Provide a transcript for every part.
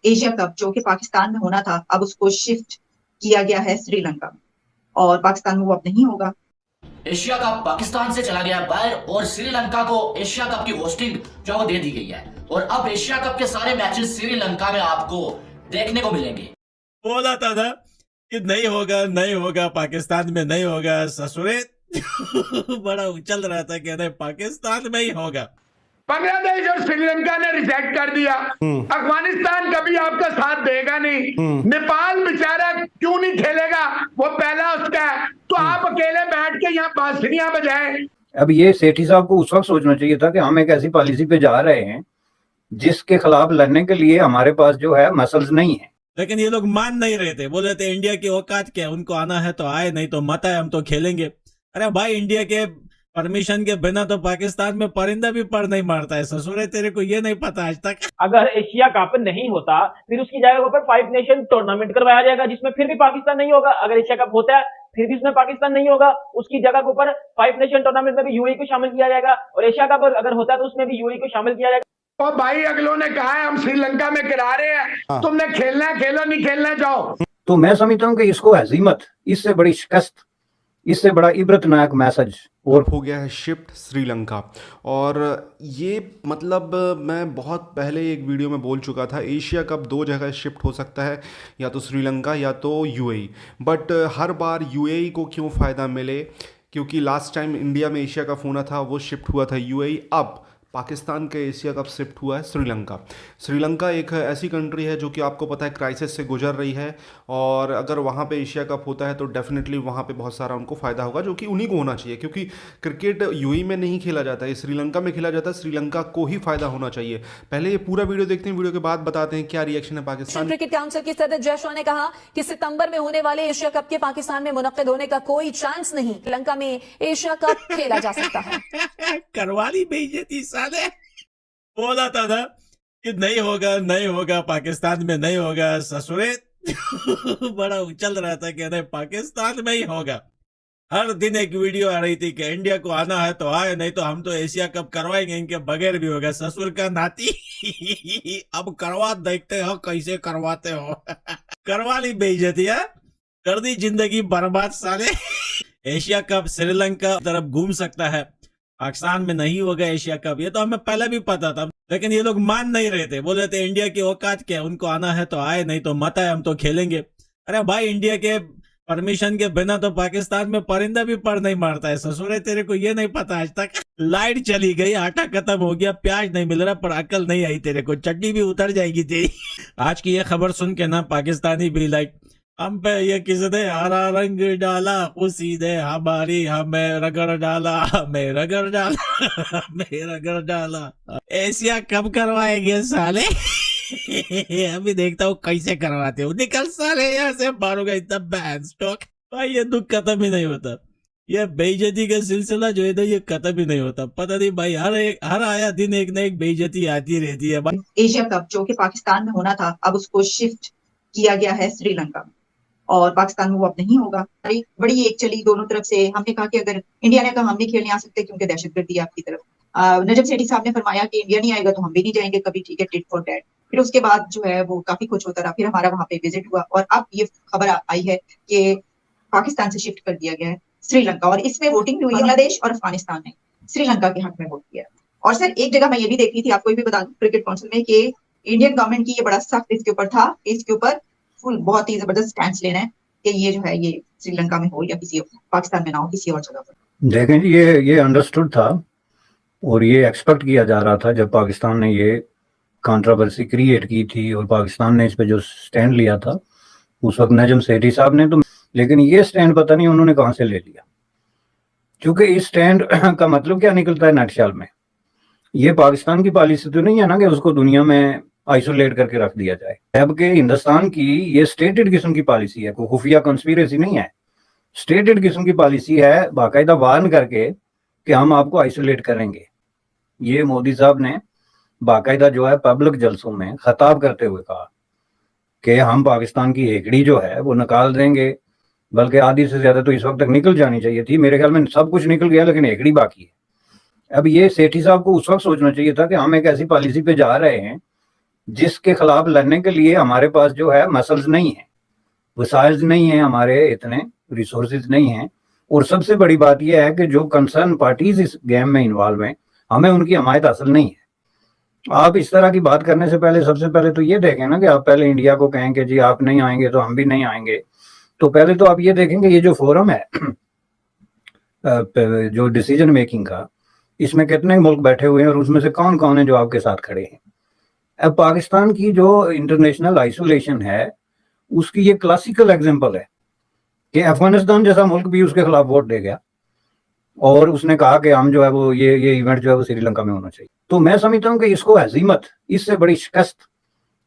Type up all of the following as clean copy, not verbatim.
Asia cup जो कि पाकिस्तान में होना था, अब उसको शिफ्ट किया गया है श्रीलंका में, और पाकिस्तान में वो अब नहीं होगा। एशिया कप पाकिस्तान से चला गया बाहर और श्रीलंका को एशिया कप की होस्टिंग जो वो दे दी गई है, और अब एशिया कप के सारे मैचेस श्रीलंका में आपको देखने को मिलेंगे। बोला था ना कि नहीं होगा, नहीं होगा, पाकिस्तान में नहीं होगा, ससुरे बड़ा उछल रहा था कि नहीं पाकिस्तान में ही होगा। बांग्लादेश और श्रीलंका ने रिजेक्ट कर दिया। अफगानिस्तान कभी आपका साथ देगा नहीं। नेपाल बेचारा क्यों नहीं खेलेगा, वो पहला उसका है, तो आप अकेले बैठ के यहाँ बांसुरियां बजाएं। अब ये सेठी साहब को उस वक्त सोचना चाहिए था कि हम एक ऐसी पॉलिसी पे जा रहे हैं जिसके खिलाफ लड़ने के लिए हमारे पास जो है मसल्स नहीं है। लेकिन ये लोग मान नहीं रहे थे, बोल रहे थे इंडिया की औकात क्या है, उनको आना है तो आए, नहीं तो मत आए, हम तो खेलेंगे। अरे भाई, इंडिया के परमिशन के बिना तो पाकिस्तान में परिंदा भी पर नहीं मारता है, ससुरे तेरे को ये नहीं पता आज तक। अगर एशिया कप नहीं होता फिर उसकी जगह पर 5 नेशन टूर्नामेंट करवाया जाएगा, जिसमें फिर भी पाकिस्तान नहीं होगा। अगर एशिया कप होता है फिर भी उसमें पाकिस्तान नहीं होगा, उसकी जगह के ऊपर 5 नेशन टूर्नामेंट में भी यूएई को शामिल किया जाएगा, और एशिया कप अगर होता है तो उसमें भी यूएई को शामिल किया जाएगा। और भाई अगलों ने कहा है हम श्रीलंका में करा रहे हैं, तुमने खेलना है खेलो, नहीं खेलना जाओ। तो मैं समझता हूँ कि इसको हजीमत, इससे बड़ी शिकस्त, इससे बड़ा इबरतनाक मैसेज और हो गया है शिफ्ट श्रीलंका। और ये मतलब मैं बहुत पहले एक वीडियो में बोल चुका था, एशिया कप 2 जगह शिफ्ट हो सकता है, या तो श्रीलंका या तो UAE. But her bar UAE को क्यों फ़ायदा मिले, क्योंकि लास्ट टाइम इंडिया में एशिया कप होना था वो शिफ्ट हुआ था यूएई। अब पाकिस्तान का एशिया कप शिफ्ट हुआ है श्रीलंका। श्रीलंका एक ऐसी कंट्री है जो कि आपको पता है क्राइसिस से गुजर रही है, और अगर वहाँ पे एशिया कप होता है तो डेफिनेटली वहाँ पे बहुत सारा उनको फ़ायदा होगा, जो कि उन्हीं को होना चाहिए, क्योंकि क्रिकेट यूएई में नहीं खेला जाता है, श्रीलंका में खेला जाता है। श्रीलंका को ही फ़ायदा होना चाहिए। पहले ये पूरा वीडियो देखते हैं, वीडियो के बाद बताते हैं क्या रिएक्शन है पाकिस्तान। क्रिकेट काउंसिल के सदस्य जय शाह ने कहा कि सितंबर में होने वाले एशिया कप के पाकिस्तान में मुनक्किद होने का कोई चांस नहीं, श्रीलंका में एशिया कप खेला जा सकता है। करवाली बेइज्जती साले। बोला था ना कि नहीं होगा, नहीं होगा, पाकिस्तान में नहीं होगा, ससुरे बड़ा उछल रहा था कि नहीं पाकिस्तान में ही होगा। हर दिन एक वीडियो आ रही थी कि इंडिया को आना है तो आए, नहीं तो हम तो एशिया कप करवाएंगे, इनके बगैर भी होगा। ससुर का नाती अब करवा देखते हो कैसे करवाते हो। करवाली बेइज्जती है, कर दी जिंदगी बर्बाद साले। एशिया कप श्रीलंका तरफ घूम सकता है, पाकिस्तान में नहीं होगा एशिया कप, ये तो हमें पहले भी पता था। लेकिन ये लोग मान नहीं रहे थे, बोल रहे थे इंडिया की औकात क्या है, उनको आना है तो आए, नहीं तो मत आए, हम तो खेलेंगे। अरे भाई, इंडिया के परमिशन के बिना तो पाकिस्तान में परिंदा भी पर नहीं मारता है, ससुरे तेरे को ये नहीं पता आज तक। लाइट चली गई, आटा खत्म हो गया, प्याज नहीं मिल रहा, पर अकल नहीं आई तेरे को, चटनी भी उतर जाएगी तेरी। आज की ये खबर सुन के ना पाकिस्तानी भी लाइक, हम पे ये किसने हरा रंग डाला, खुशी दे हमारी, हमें रगड़ डाला, हमें रगड़ डाला, हमें रगड़ डाला। एशिया कब करवाएंगे साले? अभी देखता हूँ कैसे करवाते हो, निकल साले यहाँ से, मारूंगा इतना बैन स्टॉक। भाई ये दुख खत्म ही नहीं होता, ये बेइज्जती का सिलसिला जो है ना ये खत्म ही नहीं होता। पता नहीं भाई, हर आया दिन एक न एक बेइज्जती आती रहती है भाई। एशिया कप जो कि पाकिस्तान में होना था, अब उसको शिफ्ट किया गया है श्रीलंका में, और पाकिस्तान में वो अब नहीं होगा। बड़ी एक चली दोनों तरफ से। हमने कहा कि अगर इंडिया ने कहा हम नहीं खेलने आ सकते क्योंकि दहशतगर्दी है आपकी तरफ। नजम सेठी साहब ने फरमाया कि इंडिया नहीं आएगा तो हम भी नहीं जाएंगे कभी, ठीक है, टिट फॉर टैट। फिर उसके बाद जो है वो काफी कुछ होता रहा, फिर हमारा वहां पे विजिट हुआ, और अब ये खबर आई है कि पाकिस्तान से शिफ्ट कर दिया गया है श्रीलंका, और इसमें वोटिंग भी हुई। बांग्लादेश और अफगानिस्तान ने श्रीलंका के हक में वोट किया। और सर एक जगह मैं ये भी देख रही थी, आपको भी बता दूं, क्रिकेट काउंसिल में, कि इंडियन गवर्नमेंट की ये बड़ा सख्त इसके ऊपर था, इसके ऊपर फुल बहुत ही जबरदस्त स्टैंड लेना है कि ये जो है ये श्रीलंका में हो या किसी पाकिस्तान में ना हो, किसी और जगह पर। देखें, ये अंडरस्टूड था और ये एक्सपेक्ट किया जा रहा था जब पाकिस्तान ने ये कंट्रोवर्सी क्रिएट की थी और पाकिस्तान ने इस पे जो स्टैंड लिया था उस वक्त नजम सेठी साहब ने तो, लेकिन ये स्टैंड पता नहीं उन्होंने कहां से ले लिया, क्योंकि इस स्टैंड का मतलब क्या निकलता है नटशल में, ये पाकिस्तान की पॉलिसी तो नहीं है ना कि उसको दुनिया में आइसोलेट करके रख दिया जाए। जबकि हिंदुस्तान की ये स्टेटेड किस्म की पॉलिसी है, कोई खुफिया कंस्पिरेसी नहीं है, स्टेटेड किस्म की पॉलिसी है, बाकायदा वार्न करके कि हम आपको आइसोलेट करेंगे। ये मोदी साहब ने बाकायदा जो है पब्लिक जलसों में खिताब करते हुए कहा कि हम पाकिस्तान की हेकड़ी जो है वो निकाल देंगे, बल्कि आधी से ज्यादा तो इस वक्त तक निकल जानी चाहिए थी। मेरे ख्याल में सब कुछ निकल गया, लेकिन हेकड़ी बाकी है। अब ये सेठी साहब को उस वक्त सोचना चाहिए था कि हम एक ऐसी पॉलिसी पे जा रहे हैं जिसके खिलाफ लड़ने के लिए हमारे पास जो है मसल्स नहीं है, वसाइल नहीं है, हमारे इतने रिसोर्सेज नहीं हैं। और सबसे बड़ी बात यह है कि जो कंसर्न पार्टीज इस गेम में इन्वॉल्व हैं, हमें उनकी हमायत हासिल नहीं है। आप इस तरह की बात करने से पहले सबसे पहले तो ये देखें ना कि आप पहले इंडिया को कहें कि जी आप नहीं आएंगे तो हम भी नहीं आएंगे। तो पहले तो आप ये देखेंगे ये जो फोरम है जो डिसीजन मेकिंग का, इसमें कितने मुल्क बैठे हुए हैं और उसमें से कौन कौन है जो आपके साथ खड़े हैं। अब पाकिस्तान की जो इंटरनेशनल आइसोलेशन है उसकी ये क्लासिकल एग्जांपल है कि अफगानिस्तान जैसा मुल्क भी उसके खिलाफ वोट दे गया और उसने कहा कि हम जो है वो ये इवेंट जो है वो श्रीलंका में होना चाहिए। तो मैं समझता हूँ कि इसको हजीमत, इससे बड़ी शिकस्त,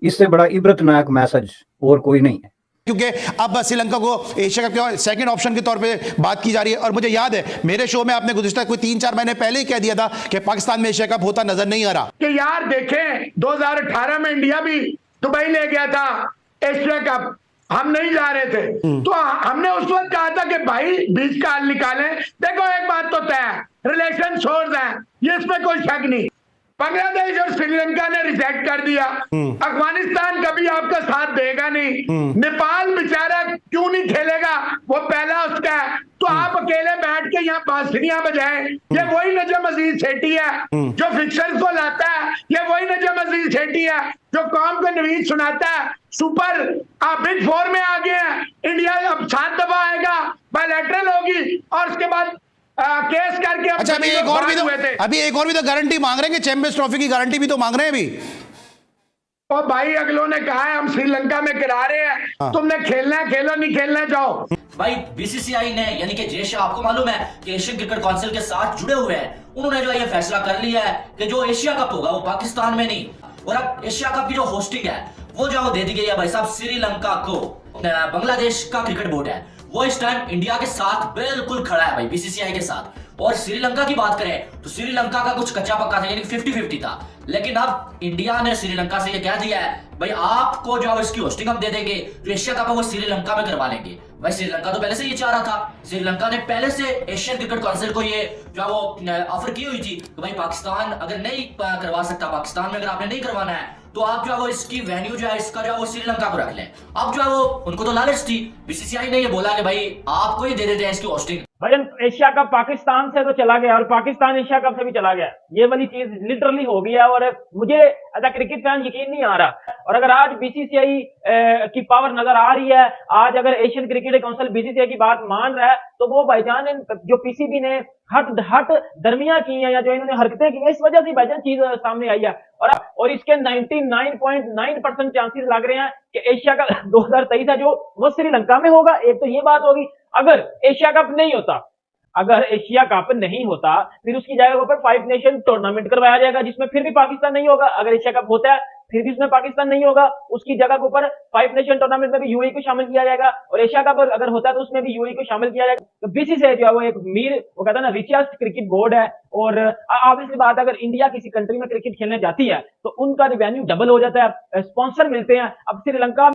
इससे बड़ा इबरतनाक मैसेज और कोई नहीं है। क्योंकि अब श्रीलंका को एशिया कप के सेकंड ऑप्शन के तौर पे बात की जा रही है। और मुझे याद है मेरे शो में आपने गुज़िश्ता कोई 3-4 महीने पहले ही कह दिया था कि पाकिस्तान में एशिया कप होता नजर नहीं आ रहा। कि यार देखें 2018 में इंडिया भी दुबई ले गया था एशिया कप, हम नहीं जा रहे थे। तो हमने उस वक्त कहा था कि भाई बीच का हल निकालें। देखो एक बात तो तय है, रिलेशन सोर्स है, ये इसमें कोई शक नहीं। बांग्लादेश और श्रीलंका ने रिजेक्ट कर दिया। अफगानिस्तान कभी आपका साथ देगा नहीं। नेपाल बेचारा क्यों नहीं खेलेगा, वो पहला उसका है। तो आप अकेले बैठ के यहाँ बांसुरियां बजाएं। ये वही नजम अजीज सेठी है जो फिक्सर्स को लाता है, ये वही नजम अजीज सेठी है जो कौम को नवीद सुनाता है। सुपर बिग 4 में आ गए हैं। इंडिया अब 7 दफा आएगा, बायलैटरल होगी और उसके बाद केस करके। अच्छा अभी एक और भी तो गारंटी मांग रहे हैं कि चैंपियंस ट्रॉफी की गारंटी भी तो मांग रहे हैं अभी। और भाई अगलों ने कहा है हम श्रीलंका में करा रहे हैं, तुमने खेलना है खेलो, नहीं खेलना जाओ। भाई बीसीसीआई ने यानी कि जय शाह, आपको मालूम है कि एशियन क्रिकेट काउंसिल के साथ जुड़े हुए हैं, उन्होंने जो है ये फैसला कर लिया है कि जो एशिया कप होगा वो पाकिस्तान में नहीं, और अब एशिया कप की जो होस्टिंग है वो जो दे दी गई है भाई साहब श्रीलंका को। बांग्लादेश का क्रिकेट बोर्ड है वो इस टाइम इंडिया के साथ बिल्कुल खड़ा है भाई, बीसीसीआई के साथ। और श्रीलंका की बात करें तो श्रीलंका का कुछ कच्चा पक्का था, यानी 50-50 था। लेकिन अब इंडिया ने श्रीलंका से ये कह दिया है भाई आपको जो इसकी होस्टिंग हम दे देंगे, जो एशिया कप है वो श्रीलंका में करवा लेंगे। भाई श्रीलंका तो पहले से ये चाह रहा था, श्रीलंका ने पहले से एशियन क्रिकेट काउंसिल को ये जो वो ऑफर की हुई थी कि भाई पाकिस्तान अगर नहीं करवा सकता, पाकिस्तान में अगर आपने नहीं करवाना है तो आप जो है वो इसकी वेन्यू जो है इसका जो है वो श्रीलंका को रख लें। अब जो है वो उनको तो लालच थी, बीसीसीआई ने ये बोला कि भाई आपको ही दे देते हैं इसकी होस्टिंग। भाईजान एशिया कप पाकिस्तान से तो चला गया और पाकिस्तान एशिया कप से भी चला गया, ये वाली चीज लिटरली हो गई है। और मुझे एज अ क्रिकेट फैन यकीन नहीं आ रहा। और अगर आज बीसीसीआई की पावर नजर आ रही है, आज अगर एशियन क्रिकेट काउंसिल बीसीसीआई की बात मान रहा है, तो वो भाईजान जो पीसीबी ने हट दरमिया की है या जो इन्होंने हरकतें की है, इस वजह से भाईजान चीज सामने आई है। और इसके 99.9% चांसेस लग रहे हैं कि एशिया कप 2023 है जो वो श्रीलंका में होगा। एक तो ये बात होगी। अगर एशिया कप नहीं होता, अगर एशिया कप नहीं होता फिर उसकी जगह पर 5 नेशन टूर्नामेंट करवाया जाएगा जिसमें फिर भी पाकिस्तान नहीं होगा। अगर एशिया कप होता है फिर भी उसमें पाकिस्तान नहीं होगा, उसकी जगह के ऊपर 5 नेशन टूर्नामेंट में भी यूएई को शामिल किया जाएगा। और एशिया कप अगर होता है तो उसमें भी यूएई को शामिल किया जाएगा। तो बीसीसीआई जो है वो एक वो कहता है ना रिचेस्ट क्रिकेट बोर्ड है। और ऑब्वियसली बात है, अगर इंडिया किसी कंट्री में क्रिकेट खेलने जाती है तो उनका रिवेन्यू डबल हो जाता है, स्पॉन्सर मिलते हैं। अब श्रीलंका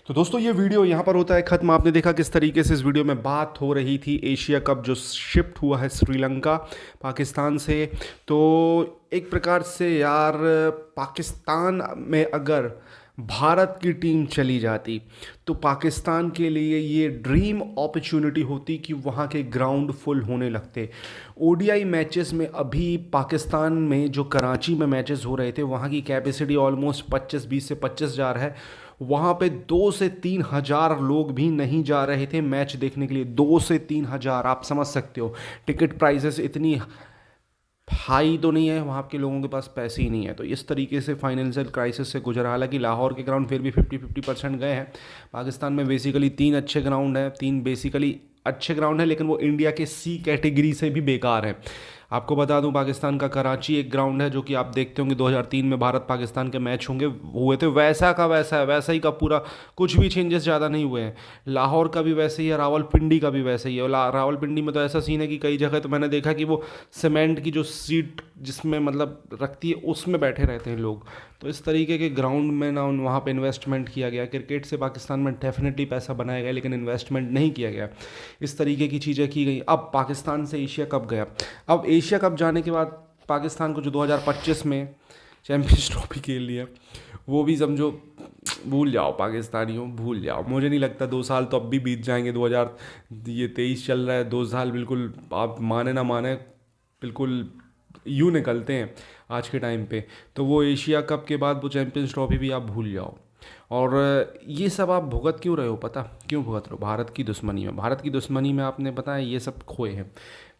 तो दोस्तों ये वीडियो यहाँ पर होता है ख़त्म। आपने देखा किस तरीके से इस वीडियो में बात हो रही थी एशिया कप जो शिफ्ट हुआ है श्रीलंका पाकिस्तान से। तो एक प्रकार से यार पाकिस्तान में अगर भारत की टीम चली जाती तो पाकिस्तान के लिए ये ड्रीम अपॉर्चुनिटी होती कि वहाँ के ग्राउंड फुल होने लगते। ओडीआई मैचेस में अभी पाकिस्तान में जो कराची में मैचेस हो रहे थे वहाँ की कैपेसिटी ऑलमोस्ट 20 से 25 हज़ार है। वहाँ पे 2 से 3 हज़ार लोग भी नहीं जा रहे थे मैच देखने के लिए। 2 से 3 हज़ार, आप समझ सकते हो। टिकट प्राइसेस इतनी हाई तो नहीं है, वहाँ के लोगों के पास पैसे ही नहीं है। तो इस तरीके से फाइनेंशियल क्राइसिस से गुजरा। हालांकि लाहौर के ग्राउंड फिर भी 50% गए हैं। पाकिस्तान में बेसिकली 3 अच्छे ग्राउंड हैं, 3 बेसिकली अच्छे ग्राउंड हैं, लेकिन वो इंडिया के सी कैटेगरी से भी बेकार है। आपको बता दूं पाकिस्तान का कराची एक ग्राउंड है जो कि आप देखते होंगे 2003 में भारत पाकिस्तान के मैच हुए थे, वैसा का वैसा है, वैसा ही का पूरा, कुछ भी चेंजेस ज़्यादा नहीं हुए हैं। लाहौर का भी वैसे ही है, रावलपिंडी का भी वैसे ही है। रावलपिंडी में तो ऐसा सीन है कि कई जगह तो मैंने देखा कि वो सीमेंट की जो सीट जिसमें मतलब रखती है उसमें बैठे रहते हैं लोग। तो इस तरीके के ग्राउंड में ना वहाँ पे इन्वेस्टमेंट किया गया। क्रिकेट से पाकिस्तान में डेफिनेटली पैसा बनाया गया लेकिन इन्वेस्टमेंट नहीं किया गया। इस तरीके की चीज़ें की गई। अब पाकिस्तान से एशिया कप गया। अब एशिया कप जाने के बाद पाकिस्तान को जो 2025 में चैम्पियंस ट्रॉफी खेल लिया वो भी समझो भूल जाओ, पाकिस्तानियों भूल जाओ। मुझे नहीं लगता 2 साल तो अब भी बीत जाएंगे, 2023 चल रहा है, 2 साल बिल्कुल आप माने ना माने बिल्कुल यूँ निकलते हैं आज के टाइम पे। तो वो एशिया कप के बाद वो चैम्पियंस ट्रॉफी भी आप भूल जाओ। और ये सब आप भुगत क्यों रहे हो? पता क्यों भुगत रहे हो? भारत की दुश्मनी में। भारत की दुश्मनी में आपने पता है ये सब खोए हैं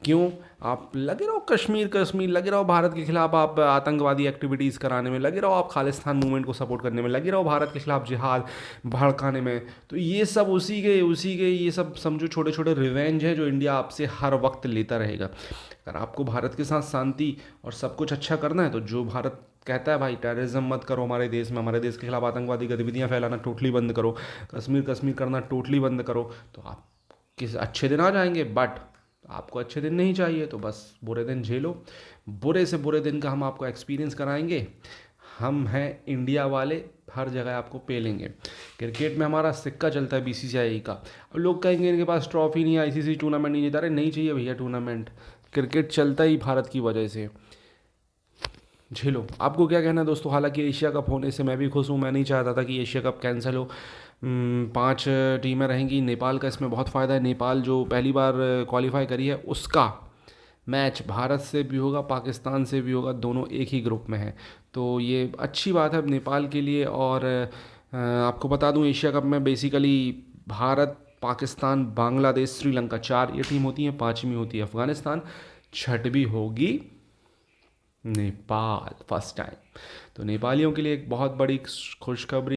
क्यों? आप लगे रहो कश्मीर लगे रहो भारत के खिलाफ, आप आतंकवादी एक्टिविटीज़ कराने में लगे रहो, आप खालिस्तान मूवमेंट को सपोर्ट करने में लगे रहो, भारत के खिलाफ जिहाद भड़काने में। तो ये सब उसी के ये सब समझो छोटे छोटे रिवेंज हैं जो इंडिया आपसे हर वक्त लेता रहेगा। अगर आपको भारत के साथ शांति और सब कुछ अच्छा करना है तो जो भारत कहता है भाई टेररिज्म मत करो हमारे देश में, हमारे देश के खिलाफ आतंकवादी गतिविधियां फैलाना टोटली बंद करो, कश्मीर करना टोटली बंद करो, तो आप किस अच्छे दिन आ जाएंगे। बट आपको अच्छे दिन नहीं चाहिए तो बस बुरे दिन झेलो। बुरे से बुरे दिन का हम आपको एक्सपीरियंस कराएंगे। हम हैं इंडिया वाले, हर जगह आपको पेलेंगे। क्रिकेट में हमारा सिक्का चलता है BCCI का। अब लोग कहेंगे इनके पास ट्रॉफी नहीं है, ICC टूर्नामेंट नहीं जीता। अरे नहीं चाहिए भैया टूर्नामेंट, क्रिकेट चलता ही भारत की वजह से। झेलो। आपको क्या कहना है दोस्तों? हालांकि एशिया कप होने से मैं भी खुश हूँ। मैं नहीं चाहता था कि एशिया कप कैंसिल हो। 5 टीमें रहेंगी। नेपाल का इसमें बहुत फ़ायदा है। नेपाल जो पहली बार क्वालिफाई करी है उसका मैच भारत से भी होगा, पाकिस्तान से भी होगा, दोनों एक ही ग्रुप में हैं। तो ये अच्छी बात है नेपाल के लिए। और आपको बता दूं एशिया कप में बेसिकली भारत, पाकिस्तान, बांग्लादेश, श्रीलंका 4 ये टीम होती हैं। 5वीं होती है अफ़गानिस्तान, 6वीं होगी नेपाल फर्स्ट टाइम। तो नेपालियों के लिए एक बहुत बड़ी खुशखबरी